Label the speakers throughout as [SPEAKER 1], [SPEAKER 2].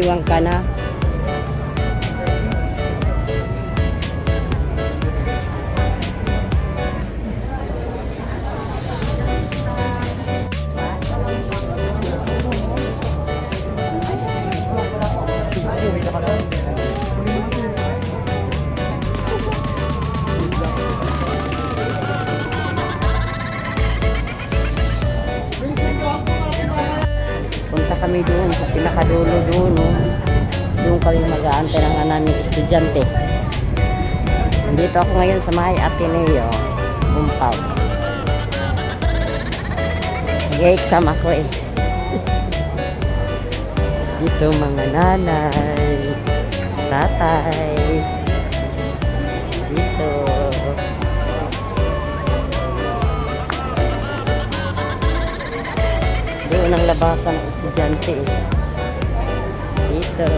[SPEAKER 1] iniwang ka na. Punta kami doon sa pinakadulo doon, no? Doon kami mag-aantay ng aming estudyante. Nandito ako ngayon sa may Ateneo Campus. Nag-exam ako eh. Dito mga nanay, tatay. Dito. Doon ang labasan ng estudyante eh. Dito.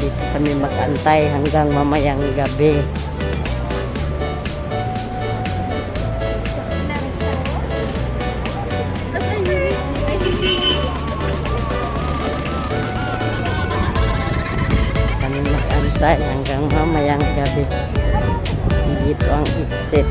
[SPEAKER 1] Dito kami mag-antay hanggang mamayang gabi. Kami mag-antay hanggang mamayang gabi. Dito ang exit.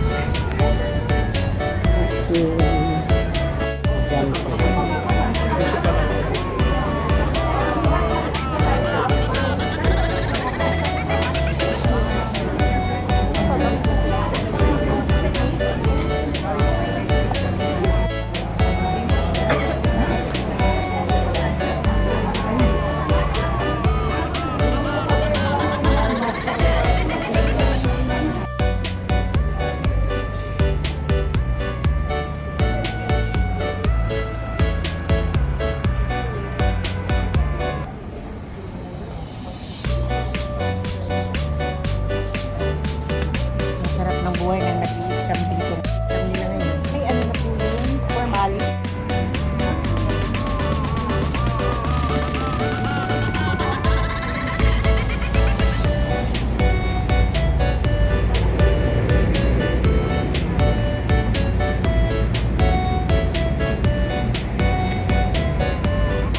[SPEAKER 1] Buhay na nag-iisang bilitong isang nila ngayon. Ay, ano na po yun? Formality.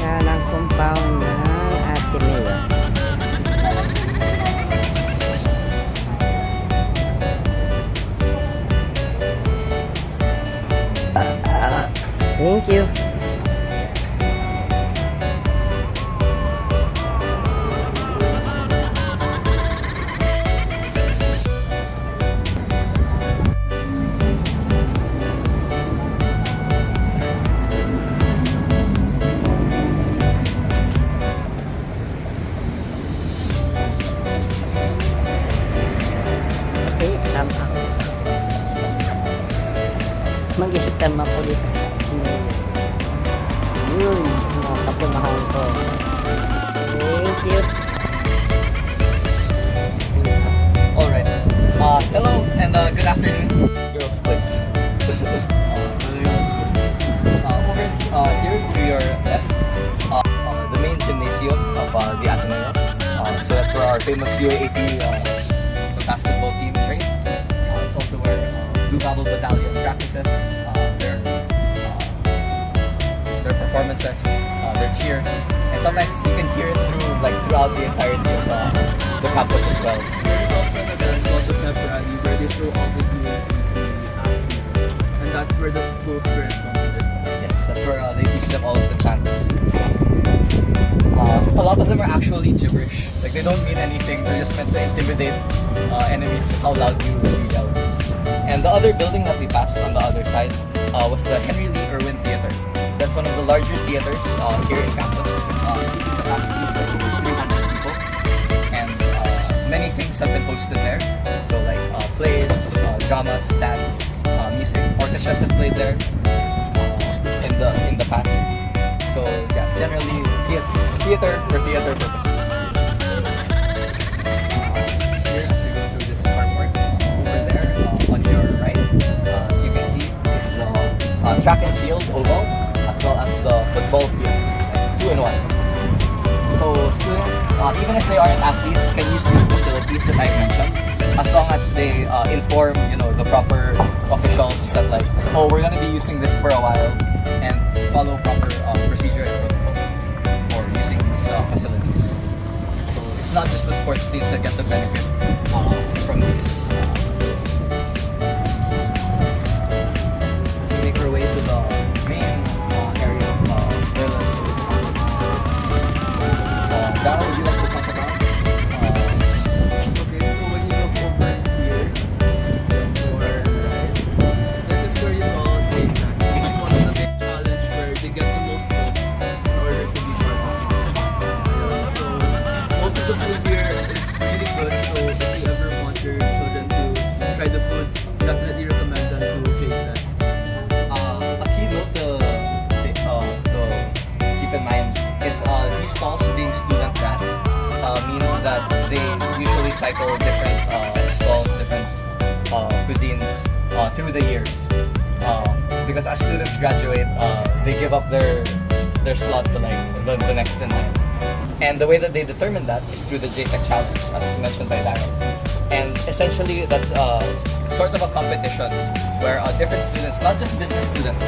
[SPEAKER 1] Yan ang compound ng Ateneo. Thank you. Okay, tama. Mag-isip ako dito sa yun, nakasamahan ko. Thank you.
[SPEAKER 2] Alright. Hello and good afternoon. Girls, please. Here we are at the main gymnasium of the Ateneo. So that's where our famous UAAP basketball team trains. It's also where Blue Bubble Battalion practices their performances, their cheers, and sometimes you can hear it throughout the entirety of the campus as well.
[SPEAKER 3] There is also a dance called the Pep Rally where they throw all the athletes, and that's where the school spirit comes in.
[SPEAKER 2] Yes, that's where they teach them all of the chants. A lot of them are actually gibberish. Like they don't mean anything. They're just meant to intimidate enemies with how loud you yell. And the other building that we passed on the other side was the Henry Lee Irwin Theater. That's one of the larger theaters here in campus. Seating capacity for over 300 people, and many things have been hosted there. So like plays, dramas, dance, music, orchestras have played there in the past. So yeah, generally theater for theater purposes. Here, as we go through this artwork, over there on your right, you can see the track and field oval, as well as the football field, like 2 in 1. So students, even if they aren't athletes, can use these facilities that I mentioned, as long as they inform, the proper officials that like, oh, we're gonna be using this for a while, and follow proper procedure and protocol for using these facilities. So it's not just the sports teams that get the benefit from these. So we make our way to the main area of Berlin. Dara, would you like to talk about?
[SPEAKER 3] Okay, so when you look over here, or this is where you call Jason. It's one of the big challenge where they get the most votes in order to be part of it. So most of the food here is really good. So if you ever want your children to try the foods, definitely recommend them to Jason.
[SPEAKER 2] A keynote to keep in mind is these stalls being student ran means that they usually cycle different stalls, different cuisines through the years. Because as students graduate, they give up their slot to like the next in line. And the way that they determine that is through the JSEC challenge, as mentioned by Darren. And essentially, that's sort of a competition where different students, not just business students,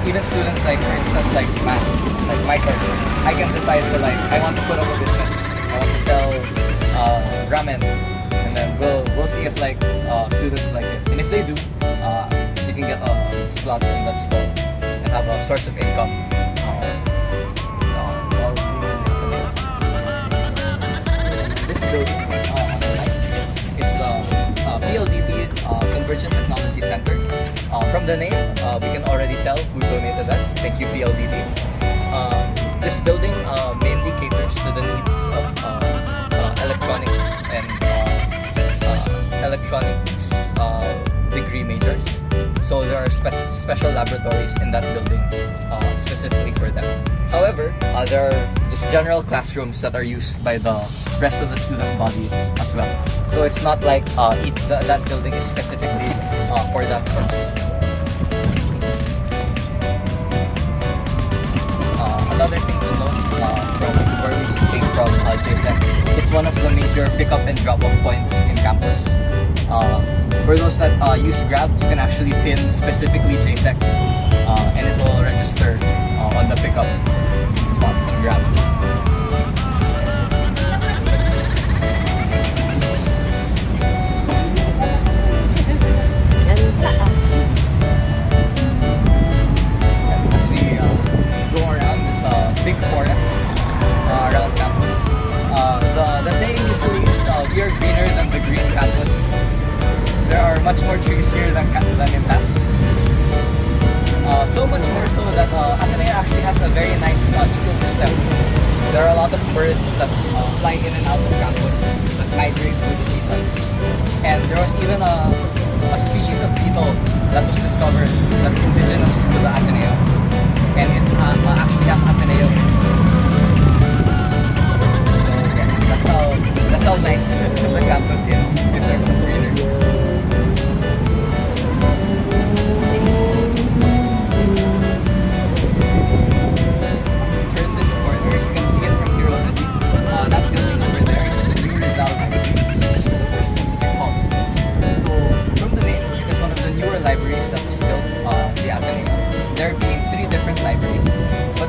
[SPEAKER 2] even students like, for instance, like math, like my course, I can decide to like, I want to put up a business, I want to sell ramen, and then we'll see if like students like it. And if they do, you can get a slot in that store and have a source of income. This building on the right is the PLDT Convergent Technology Center. From the name, we can already tell who donated that. Thank you, PLDT. This building mainly caters to the needs of electronics and electronics degree majors. So there are special laboratories in that building specifically for them. However, there are just general classrooms that are used by the rest of the student body as well. So it's not like that building is specifically for that course. Another thing to note from where we came from JSEC, it's one of the major pickup and drop-off points in campus. For those that use Grab, you can actually pin specifically JSEC and it will register on the pickup spot in Grab. As we go around this big forest around campus, the saying usually is we are greener than the green campus. There are much more trees here than in that. So much more so that Ateneo actually has a very nice ecosystem. There are a lot of birds that fly in and out of campus that migrate through the seasons. And there was even a species of beetle that was discovered that's indigenous to the Ateneo. And it actually has Ateneo. So yes, that's how nice the campus is in terms of greenery.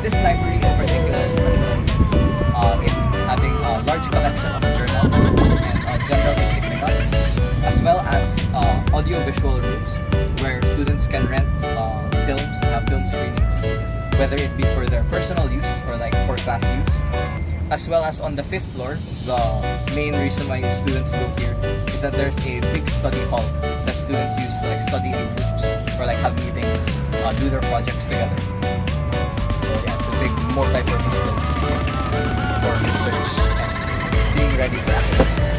[SPEAKER 2] This library in particular specializes in having a large collection of journals and general encyclicals, as well as audio-visual rooms where students can rent films, have film screenings, whether it be for their personal use or like for class use. As well as on the 5th floor, the main reason why students go here is that there's a big study hall that students use to like study in groups or like have meetings, do their projects together. Big multi-purpose building for research and being ready for academics.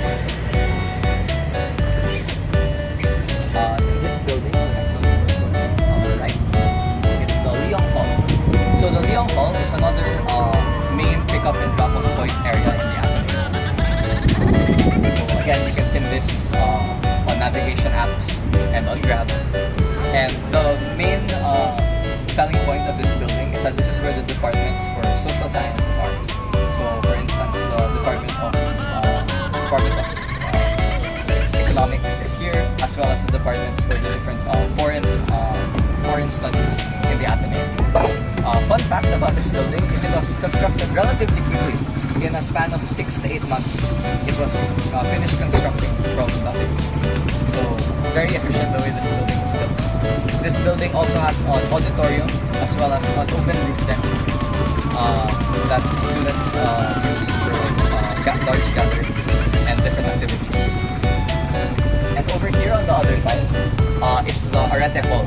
[SPEAKER 2] This building on the right, it's the Leong Hall. So the Leong Hall is another main pickup and drop-off point area in the Ateneo. So again, you can pin this on navigation apps and on Grab. And the main selling point of this building is that this is where the departments for social sciences building is it was constructed relatively quickly. In a span of 6 to 8 months, it was finished constructing from nothing. So very efficient the way this building is built. This building also has an auditorium as well as an open roof deck that students use for large gatherings and different activities. And over here on the other side is the Arete Hall.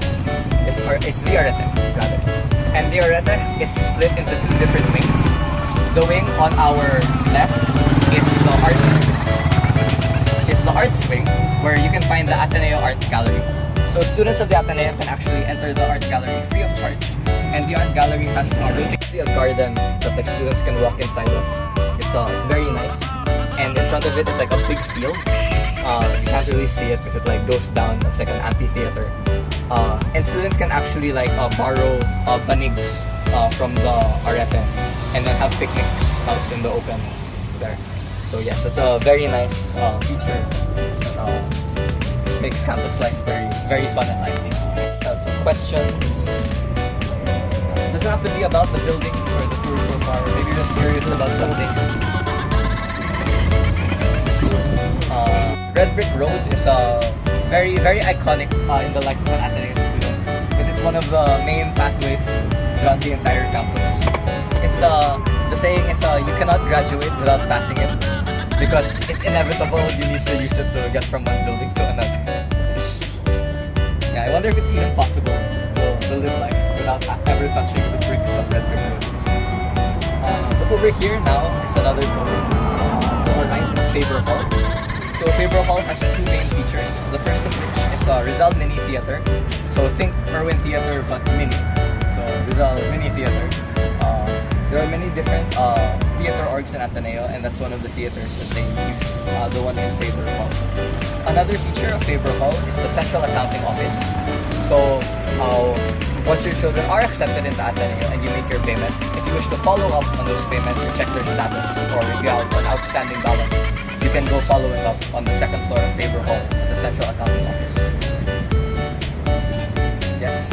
[SPEAKER 2] Is the Arete, rather. And the Arete is split into two different wings. The wing on our left is the arts wing, where you can find the Ateneo Art Gallery. So students of the Ateneo can actually enter the art gallery free of charge. And the art gallery has a garden that like students can walk inside of. It's very nice. And in front of it is like a big field. You can't really see it because it like goes down. It's like an amphitheater. And students can actually like borrow banigs from the Arete and then have picnics out in the open there. So yes, it's a very nice feature. Makes campus life very, very fun and lively. Some questions. Doesn't have to be about the buildings or the tour so far. Maybe you're just curious about something. Red Brick Road is very, very iconic in the life of an Ateneo student because it's one of the main pathways throughout the entire campus. It's the saying is you cannot graduate without passing it because it's inevitable. You need to use it to get from one building to another. Yeah, I wonder if it's even possible to live life without ever touching the bricks of Red Brick Road. But over here now is another building. Door 9 is Faber Hall. So Faber Hall has two main features. The first of which is Rizal Mini Theater. So think Merwin Theater but mini. So Rizal Mini Theater. There are many different theater orgs in Ateneo, and that's one of the theaters that they use, the one in Faber Hall. Another feature of Faber Hall is the Central Accounting Office. So once your children are accepted into Ateneo and you make your payments, if you wish to follow up on those payments or check their status, or if you have an outstanding balance, you can go follow it up on the second floor of Faber Hall at the Central Accounting Office. Yes.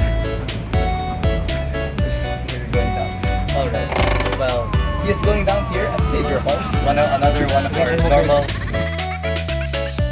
[SPEAKER 2] We're going down. Alright. Well, he is going down here at Xavier Hall, another one of our normal